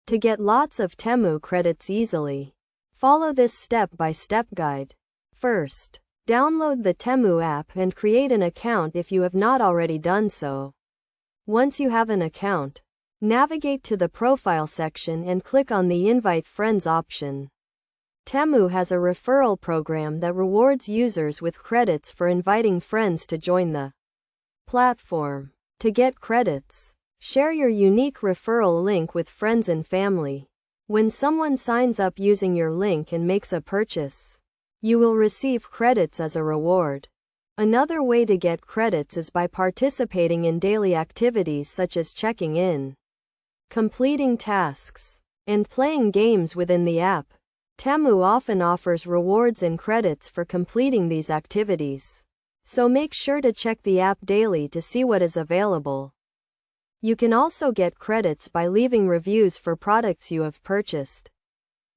To get lots of Temu credits easily, follow this step-by-step guide. First, download the Temu app and create an account if you have not already done so. Once you have an account, navigate to the profile section and click on the Invite Friends option. Temu has a referral program that rewards users with credits for inviting friends to join the platform. To get credits, share your unique referral link with friends and family. When someone signs up using your link and makes a purchase, you will receive credits as a reward. Another way to get credits is by participating in daily activities such as checking in, completing tasks, and playing games within the app. Temu often offers rewards and credits for completing these activities, so make sure to check the app daily to see what is available. You can also get credits by leaving reviews for products you have purchased.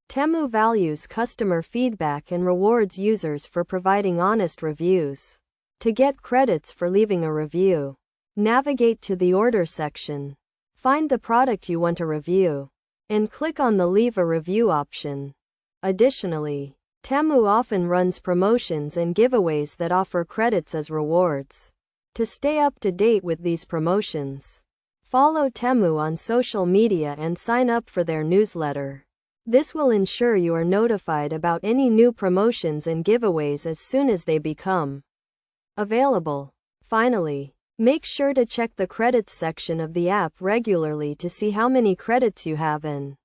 Temu values customer feedback and rewards users for providing honest reviews. To get credits for leaving a review, navigate to the Order section, find the product you want to review, and click on the Leave a Review option. Additionally, Temu often runs promotions and giveaways that offer credits as rewards. To stay up to date with these promotions, follow Temu on social media and sign up for their newsletter. This will ensure you are notified about any new promotions and giveaways as soon as they become available. Finally, make sure to check the credits section of the app regularly to see how many credits you have and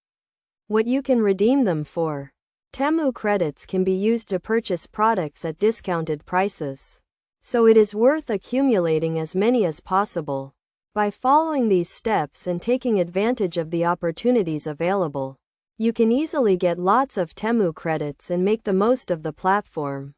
what you can redeem them for. Temu credits can be used to purchase products at discounted prices, so it is worth accumulating as many as possible. By following these steps and taking advantage of the opportunities available, you can easily get lots of Temu credits and make the most of the platform.